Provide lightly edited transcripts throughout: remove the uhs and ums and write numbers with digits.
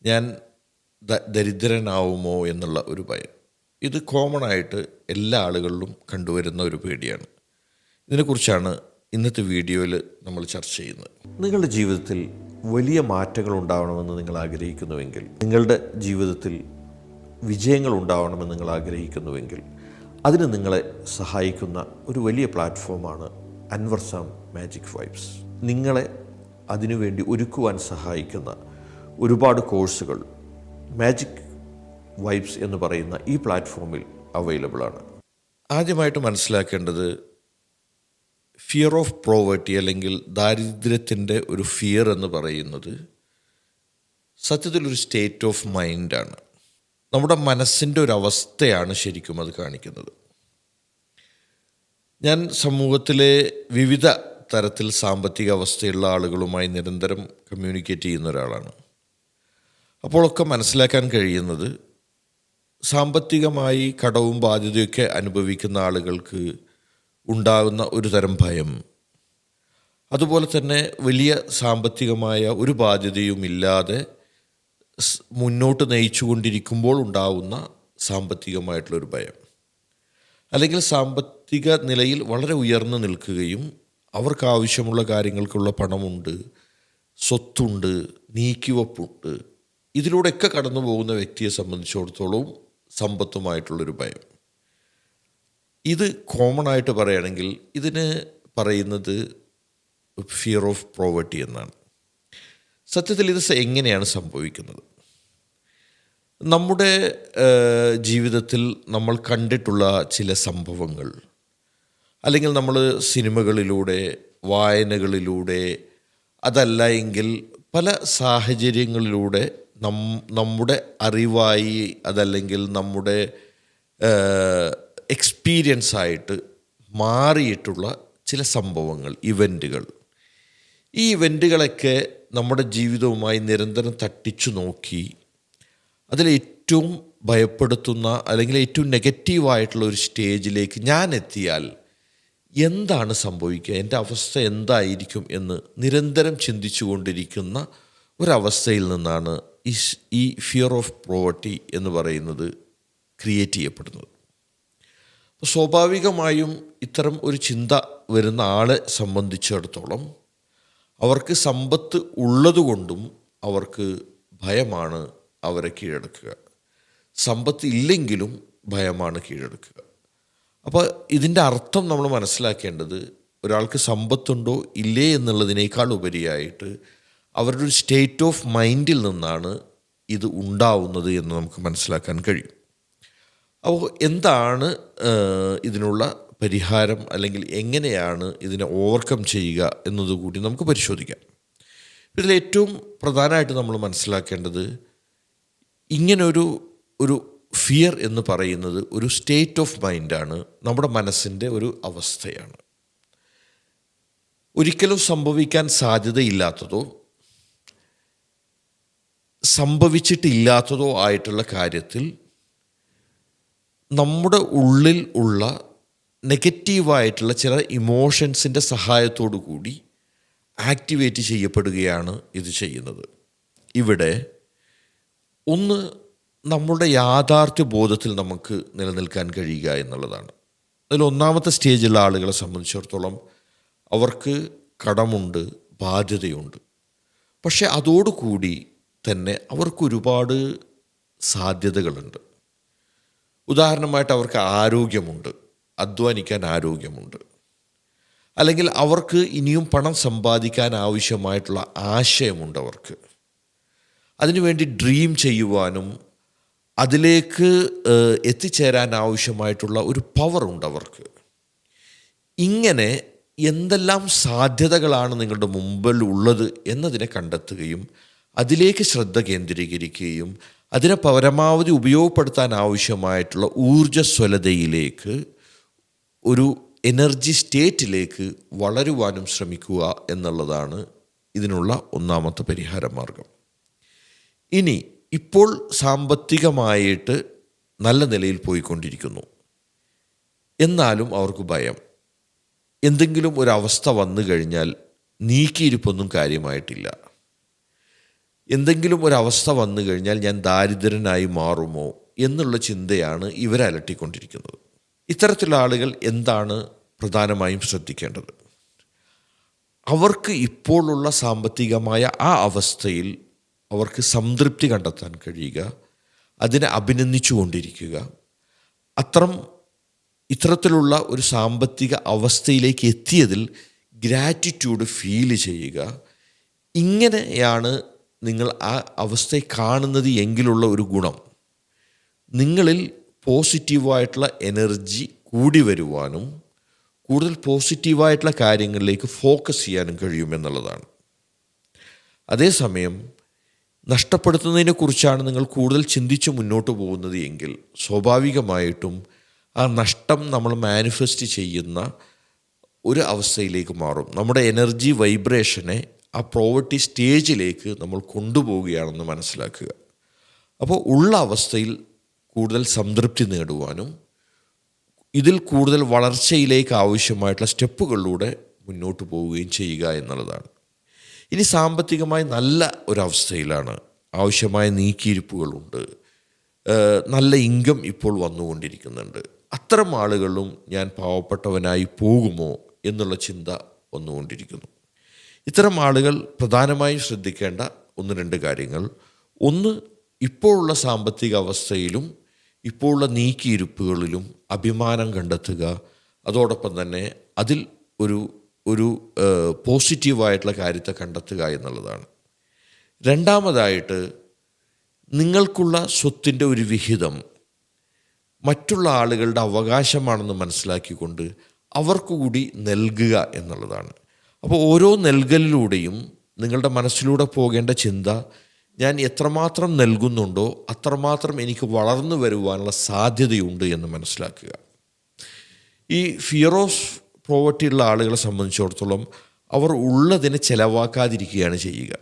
ഞാൻ ദരിദ്രനാവുമോ എന്നുള്ള ഒരു ഭയം. ഇത് കോമൺ ആയിട്ട് എല്ലാ ആളുകളിലും കണ്ടുവരുന്ന ഒരു പേടിയാണ്. ഇതിനെക്കുറിച്ചാണ് ഇന്നത്തെ വീഡിയോയിൽ നമ്മൾ ചർച്ച ചെയ്യുന്നത്. നിങ്ങളുടെ ജീവിതത്തിൽ വലിയ മാറ്റങ്ങൾ ഉണ്ടാവണമെന്ന് നിങ്ങൾ ആഗ്രഹിക്കുന്നുവെങ്കിൽ, നിങ്ങളുടെ ജീവിതത്തിൽ വിജയങ്ങൾ ഉണ്ടാവണമെന്ന് നിങ്ങൾ ആഗ്രഹിക്കുന്നുവെങ്കിൽ, അതിന് നിങ്ങളെ സഹായിക്കുന്ന ഒരു വലിയ പ്ലാറ്റ്ഫോമാണ് അൻവർ സാം മാജിക് വൈബ്സ്. നിങ്ങളെ അതിനുവേണ്ടി ഒരുക്കുവാൻ സഹായിക്കുന്ന ഒരുപാട് കോഴ്സുകൾ മാജിക് വൈബ്സ് എന്ന് പറയുന്ന ഈ പ്ലാറ്റ്ഫോമിൽ അവൈലബിൾ ആണ്. ആദ്യമായിട്ട് മനസ്സിലാക്കേണ്ടത് ഫിയർ ഓഫ് പോവർട്ടി അല്ലെങ്കിൽ ദാരിദ്ര്യത്തിൻ്റെ ഒരു ഫിയർ എന്ന് പറയുന്നത് സത്യത്തിലൊരു സ്റ്റേറ്റ് ഓഫ് മൈൻഡാണ്. നമ്മുടെ മനസ്സിൻ്റെ ഒരു അവസ്ഥയാണ് ശരിക്കും അത് കാണിക്കുന്നത്. ഞാൻ സമൂഹത്തിലെ വിവിധ തരത്തിൽ സാമ്പത്തിക അവസ്ഥയുള്ള ആളുകളുമായി നിരന്തരം കമ്മ്യൂണിക്കേറ്റ് ചെയ്യുന്ന ഒരാളാണ്. അപ്പോഴൊക്കെ മനസ്സിലാക്കാൻ കഴിയുന്നത് സാമ്പത്തികമായി കടവും ബാധ്യതയൊക്കെ അനുഭവിക്കുന്ന ആളുകൾക്ക് ഉണ്ടാകുന്ന ഒരു തരം ഭയം, അതുപോലെ തന്നെ വലിയ സാമ്പത്തികമായ ഒരു ബാധ്യതയും ഇല്ലാതെ മുന്നോട്ട് നയിച്ചു കൊണ്ടിരിക്കുമ്പോൾ ഉണ്ടാകുന്ന സാമ്പത്തികമായിട്ടുള്ളൊരു ഭയം, അല്ലെങ്കിൽ സാമ്പത്തിക നിലയിൽ വളരെ ഉയർന്നു നിൽക്കുകയും അവർക്കാവശ്യമുള്ള കാര്യങ്ങൾക്കുള്ള പണമുണ്ട്, സ്വത്തുണ്ട്, നീക്കിവെപ്പുണ്ട്, ഇതിലൂടെയൊക്കെ കടന്നു പോകുന്ന വ്യക്തിയെ സംബന്ധിച്ചിടത്തോളം സമ്പത്തുമായിട്ടുള്ളൊരു ഭയം. ഇത് കോമൺ ആയിട്ട് പറയുകയാണെങ്കിൽ ഇതിന് പറയുന്നത് ഫിയർ ഓഫ് പോവർട്ടി എന്നാണ്. സത്യത്തിൽ ഇത് എങ്ങനെയാണ് സംഭവിക്കുന്നത്? നമ്മുടെ ജീവിതത്തിൽ നമ്മൾ കണ്ടിട്ടുള്ള ചില സംഭവങ്ങൾ, അല്ലെങ്കിൽ നമ്മൾ സിനിമകളിലൂടെ, വായനകളിലൂടെ, അതല്ല എങ്കിൽ പല സാഹചര്യങ്ങളിലൂടെ നമ്മുടെ അറിവായി, അതല്ലെങ്കിൽ നമ്മുടെ എക്സ്പീരിയൻസ് ആയിട്ട് മാറിയിട്ടുള്ള ചില സംഭവങ്ങൾ, ഇവൻറ്റുകൾ. ഈ ഇവൻറ്റുകളൊക്കെ നമ്മുടെ ജീവിതവുമായി നിരന്തരം തട്ടിച്ചു നോക്കി അതിലേറ്റവും ഭയപ്പെടുത്തുന്ന അല്ലെങ്കിൽ ഏറ്റവും നെഗറ്റീവായിട്ടുള്ള ഒരു സ്റ്റേജിലേക്ക് ഞാൻ എത്തിയാൽ എന്താണ് സംഭവിക്കുക, എൻ്റെ അവസ്ഥ എന്തായിരിക്കും എന്ന് നിരന്തരം ചിന്തിച്ചു കൊണ്ടിരിക്കുന്ന ഒരവസ്ഥയിൽ നിന്നാണ് ഈ ഫിയർ ഓഫ് പോവർട്ടി എന്ന് പറയുന്നത് ക്രിയേറ്റ് ചെയ്യപ്പെടുന്നത്. സ്വാഭാവികമായും ഇത്തരം ഒരു ചിന്ത വരുന്ന ആളെ സംബന്ധിച്ചിടത്തോളം അവർക്ക് സമ്പത്ത് ഉള്ളതുകൊണ്ടും അവർക്ക് ഭയമാണ് അവരെ കീഴടക്കുക. സമ്പത്ത് ഇല്ലെങ്കിലും ഭയമാണ് കീഴടക്കുക. അപ്പോൾ ഇതിൻ്റെ അർത്ഥം നമ്മൾ മനസ്സിലാക്കേണ്ടത് ഒരാൾക്ക് സമ്പത്തുണ്ടോ ഇല്ലേ എന്നുള്ളതിനേക്കാൾ ഉപരിയായിട്ട് അവരുടെ ഒരു സ്റ്റേറ്റ് ഓഫ് മൈൻഡിൽ നിന്നാണ് ഇത് ഉണ്ടാവുന്നത് എന്ന് നമുക്ക് മനസ്സിലാക്കാൻ കഴിയും. അപ്പോൾ എന്താണ് ഇതിനുള്ള പരിഹാരം, അല്ലെങ്കിൽ എങ്ങനെയാണ് ഇതിനെ ഓവർകം ചെയ്യുക എന്നതുകൂടി നമുക്ക് പരിശോധിക്കാം. ഇതിലേറ്റവും പ്രധാനമായിട്ട് നമ്മൾ മനസ്സിലാക്കേണ്ടത് ഇങ്ങനൊരു ഫിയർ എന്ന് പറയുന്നത് ഒരു സ്റ്റേറ്റ് ഓഫ് മൈൻഡാണ്, നമ്മുടെ മനസ്സിൻ്റെ ഒരു അവസ്ഥയാണ്. ഒരിക്കലും സംഭവിക്കാൻ സാധ്യതയില്ലാത്തതോ സംഭവിച്ചിട്ടില്ലാത്തതോ ആയിട്ടുള്ള കാര്യത്തിൽ നമ്മുടെ ഉള്ളിൽ ഉള്ള നെഗറ്റീവായിട്ടുള്ള ചില ഇമോഷൻസിൻ്റെ സഹായത്തോടു കൂടി ആക്ടിവേറ്റ് ചെയ്യപ്പെടുകയാണ് ഇത് ചെയ്യുന്നത്. ഇവിടെ ഒന്ന്, നമ്മുടെ യാഥാർത്ഥ്യ ബോധത്തിൽ നമുക്ക് നിലനിൽക്കാൻ കഴിയുക എന്നുള്ളതാണ്. അതിൽ ഒന്നാമത്തെ സ്റ്റേജിലുള്ള ആളുകളെ സംബന്ധിച്ചിടത്തോളം അവർക്ക് കടമുണ്ട്, ബാധ്യതയുണ്ട്. പക്ഷെ അതോടുകൂടി തന്നെ അവർക്കൊരുപാട് സാധ്യതകളുണ്ട്. ഉദാഹരണമായിട്ട് അവർക്ക് ആരോഗ്യമുണ്ട്, അധ്വാനിക്കാൻ ആരോഗ്യമുണ്ട്, അല്ലെങ്കിൽ അവർക്ക് ഇനിയും പണം സമ്പാദിക്കാൻ ആവശ്യമായിട്ടുള്ള ആശയമുണ്ട്. അവർക്ക് അതിനുവേണ്ടി ഡ്രീം ചെയ്യുവാനും അതിലേക്ക് എത്തിച്ചേരാൻ ആവശ്യമായിട്ടുള്ള ഒരു പവറുണ്ട് അവർക്ക്. ഇങ്ങനെ എന്തെല്ലാം സാധ്യതകളാണ് നിങ്ങളുടെ മുമ്പിൽ ഉള്ളത് എന്നതിനെ കണ്ടെത്തുകയും അതിലേക്ക് ശ്രദ്ധ കേന്ദ്രീകരിക്കുകയും അതിനെ പരമാവധി ഉപയോഗപ്പെടുത്താൻ ആവശ്യമായിട്ടുള്ള ഊർജ്ജസ്വലതയിലേക്ക്, ഒരു എനർജി സ്റ്റേറ്റിലേക്ക് വളരുവാനും ശ്രമിക്കുക എന്നുള്ളതാണ് ഇതിനുള്ള ഒന്നാമത്തെ പരിഹാര മാർഗം. ഇനി ഇപ്പോൾ സാമ്പത്തികമായിട്ട് നല്ല നിലയിൽ പോയിക്കൊണ്ടിരിക്കുന്നു, എന്നാലും അവർക്ക് ഭയം. എന്തെങ്കിലും ഒരവസ്ഥ വന്നു കഴിഞ്ഞാൽ നീക്കിയിരിപ്പൊന്നും കാര്യമായിട്ടില്ല. എന്തെങ്കിലും ഒരവസ്ഥ വന്നു കഴിഞ്ഞാൽ ഞാൻ ദാരിദ്ര്യനായി മാറുമോ എന്നുള്ള ചിന്തയാണ് ഇവരെ അലട്ടിക്കൊണ്ടിരിക്കുന്നത്. ഇത്തരത്തിലുള്ള ആളുകൾ എന്താണ് പ്രധാനമായും ശ്രദ്ധിക്കേണ്ടത്? അവർക്ക് ഇപ്പോഴുള്ള സാമ്പത്തികമായ ആ അവസ്ഥയിൽ അവർക്ക് സംതൃപ്തി കണ്ടെത്താൻ കഴിയുക, അതിനെ അഭിനന്ദിച്ചു കൊണ്ടിരിക്കുക, ഇത്തരത്തിലുള്ള ഒരു സാമ്പത്തിക അവസ്ഥയിലേക്ക് എത്തിയതിൽ ഗ്രാറ്റിറ്റ്യൂഡ് ഫീൽ ചെയ്യുക. ഇങ്ങനെയാണ് നിങ്ങൾ ആ അവസ്ഥയെ കാണുന്നത് എങ്കിലുള്ള ഒരു ഗുണം, നിങ്ങളിൽ പോസിറ്റീവായിട്ടുള്ള എനർജി കൂടി വരുവാനും കൂടുതൽ പോസിറ്റീവായിട്ടുള്ള കാര്യങ്ങളിലേക്ക് ഫോക്കസ് ചെയ്യാനും കഴിയുമെന്നുള്ളതാണ്. അതേസമയം നഷ്ടപ്പെടുത്തുന്നതിനെക്കുറിച്ചാണ് നിങ്ങൾ കൂടുതൽ ചിന്തിച്ച് മുന്നോട്ട് പോകുന്നത് എങ്കിൽ സ്വാഭാവികമായിട്ടും ആ നഷ്ടം നമ്മൾ മാനിഫെസ്റ്റ് ചെയ്യുന്ന ഒരു അവസ്ഥയിലേക്ക് മാറും. നമ്മുടെ എനർജി വൈബ്രേഷനെ ആ പോവർട്ടി സ്റ്റേജിലേക്ക് നമ്മൾ കൊണ്ടുപോവുകയാണെന്ന് മനസ്സിലാക്കുക. അപ്പോൾ ഉള്ള അവസ്ഥയിൽ കൂടുതൽ സംതൃപ്തി നേടുവാനും ഇതിൽ കൂടുതൽ വളർച്ചയിലേക്ക് ആവശ്യമായിട്ടുള്ള സ്റ്റെപ്പുകളിലൂടെ മുന്നോട്ട് പോവുകയും ചെയ്യുക എന്നുള്ളതാണ്. ഇനി സാമ്പത്തികമായി നല്ല ഒരവസ്ഥയിലാണ്, ആവശ്യമായ നീക്കിയിരിപ്പുകളുണ്ട്, നല്ല ഇൻകം ഇപ്പോൾ വന്നുകൊണ്ടിരിക്കുന്നുണ്ട്. അത്തരം ആളുകളും ഞാൻ പാവപ്പെട്ടവനായി പോകുമോ എന്നുള്ള ചിന്ത വന്നുകൊണ്ടിരിക്കുന്നു. ഇത്തരം ആളുകൾ പ്രധാനമായും ശ്രദ്ധിക്കേണ്ട 1-2 കാര്യങ്ങൾ. ഒന്ന്, ഇപ്പോഴുള്ള സാമ്പത്തിക അവസ്ഥയിലും ഇപ്പോഴുള്ള നീക്കിയിരിപ്പുകളിലും അഭിമാനം കണ്ടെത്തുക, അതോടൊപ്പം തന്നെ അതിൽ ഒരു പോസിറ്റീവായിട്ടുള്ള കാര്യത്തെ കണ്ടെത്തുക എന്നുള്ളതാണ്. രണ്ടാമതായിട്ട്, നിങ്ങൾക്കുള്ള സ്വത്തിൻ്റെ ഒരു വിഹിതം മറ്റുള്ള ആളുകളുടെ അവകാശമാണെന്ന് മനസ്സിലാക്കിക്കൊണ്ട് അവർക്ക് കൂടി നൽകുക എന്നുള്ളതാണ്. അപ്പോൾ ഓരോ നൽകലിലൂടെയും നിങ്ങളുടെ മനസ്സിലൂടെ പോകേണ്ട ചിന്ത, ഞാൻ എത്രമാത്രം നൽകുന്നുണ്ടോ അത്രമാത്രം എനിക്ക് വളർന്നു വരുവാനുള്ള സാധ്യതയുണ്ട് എന്ന് മനസ്സിലാക്കുക. ഈ ഫിയർ ഓഫ് പോവർട്ടി ഉള്ള ആളുകളെ സംബന്ധിച്ചിടത്തോളം അവർ ഉള്ളതിനെ ചിലവാക്കാതിരിക്കുകയാണ് ചെയ്യുക.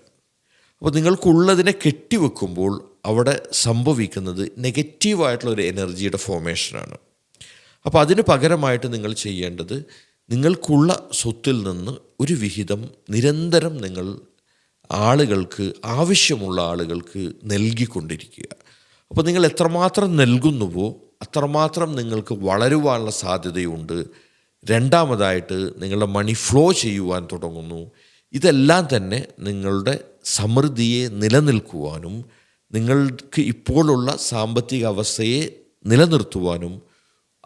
അപ്പോൾ നിങ്ങൾക്കുള്ളതിനെ കെട്ടിവെക്കുമ്പോൾ അവിടെ സംഭവിക്കുന്നത് നെഗറ്റീവായിട്ടുള്ള ഒരു എനർജിയുടെ ഫോർമേഷനാണ്. അപ്പോൾ അതിന് പകരമായിട്ട് നിങ്ങൾ ചെയ്യേണ്ടത്, നിങ്ങൾക്കുള്ള സ്വത്തിൽ നിന്ന് ഒരു വിഹിതം നിരന്തരം നിങ്ങൾ ആളുകൾക്ക്, ആവശ്യമുള്ള ആളുകൾക്ക് നൽകിക്കൊണ്ടിരിക്കുക. അപ്പോൾ നിങ്ങൾ എത്രമാത്രം നൽകുന്നുവോ അത്രമാത്രം നിങ്ങൾക്ക് വളരുവാനുള്ള സാധ്യതയുണ്ട്. രണ്ടാമതായിട്ട്, നിങ്ങളുടെ മണി ഫ്ലോ ചെയ്യുവാൻ തുടങ്ങുന്നു. ഇതെല്ലാം തന്നെ നിങ്ങളുടെ സമൃദ്ധിയെ നിലനിൽക്കുവാനും നിങ്ങൾക്ക് ഇപ്പോഴുള്ള സാമ്പത്തിക അവസ്ഥയെ നിലനിർത്തുവാനും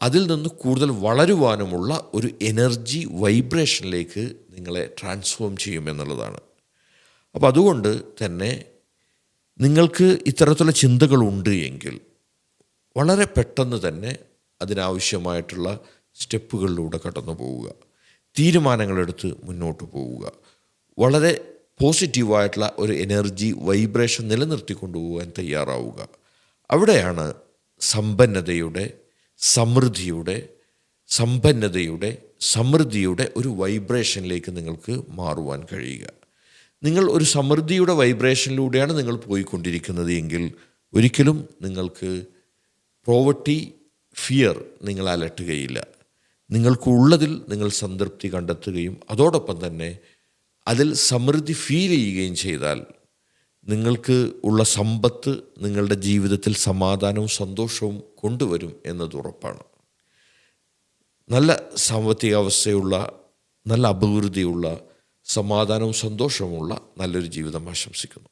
അതിൽ നിന്ന് കൂടുതൽ വളരുവാനുമുള്ള ഒരു എനർജി വൈബ്രേഷനിലേക്ക് നിങ്ങളെ ട്രാൻസ്ഫോം ചെയ്യുമെന്നുള്ളതാണ്. അപ്പോൾ അതുകൊണ്ട് തന്നെ നിങ്ങൾക്ക് ഇത്തരത്തിലുള്ള ചിന്തകളുണ്ട് എങ്കിൽ വളരെ പെട്ടെന്ന് തന്നെ അതിനാവശ്യമായിട്ടുള്ള സ്റ്റെപ്പുകളിലൂടെ കടന്നു പോവുക, തീരുമാനങ്ങളെടുത്ത് മുന്നോട്ട് പോവുക, വളരെ പോസിറ്റീവായിട്ടുള്ള ഒരു എനർജി വൈബ്രേഷൻ നിലനിർത്തിക്കൊണ്ടുപോകാൻ തയ്യാറാവുക. അവിടെയാണ് സമ്പന്നതയുടെ, സമൃദ്ധിയുടെ ഒരു വൈബ്രേഷനിലേക്ക് നിങ്ങൾക്ക് മാറുവാൻ കഴിയുക. നിങ്ങൾ ഒരു സമൃദ്ധിയുടെ വൈബ്രേഷനിലൂടെയാണ് നിങ്ങൾ പോയിക്കൊണ്ടിരിക്കുന്നത് എങ്കിൽ ഒരിക്കലും നിങ്ങൾക്ക് പോവർട്ടി ഫിയർ നിങ്ങൾ അലട്ടുകയില്ല. നിങ്ങൾക്കുള്ളതിൽ നിങ്ങൾ സംതൃപ്തി കണ്ടെത്തുകയും അതോടൊപ്പം തന്നെ അതിൽ സമൃദ്ധി ഫീൽ ചെയ്യുകയും ചെയ്താൽ നിങ്ങൾക്ക് ഉള്ള സമ്പത്ത് നിങ്ങളുടെ ജീവിതത്തിൽ സമാധാനവും സന്തോഷവും കൊണ്ടുവരും എന്നത് ഉറപ്പാണ്. നല്ല സാമ്പത്തിക അവസ്ഥയുള്ള, നല്ല അഭിവൃദ്ധിയുള്ള, സമാധാനവും സന്തോഷവുമുള്ള നല്ലൊരു ജീവിതം ആശംസിക്കുന്നു.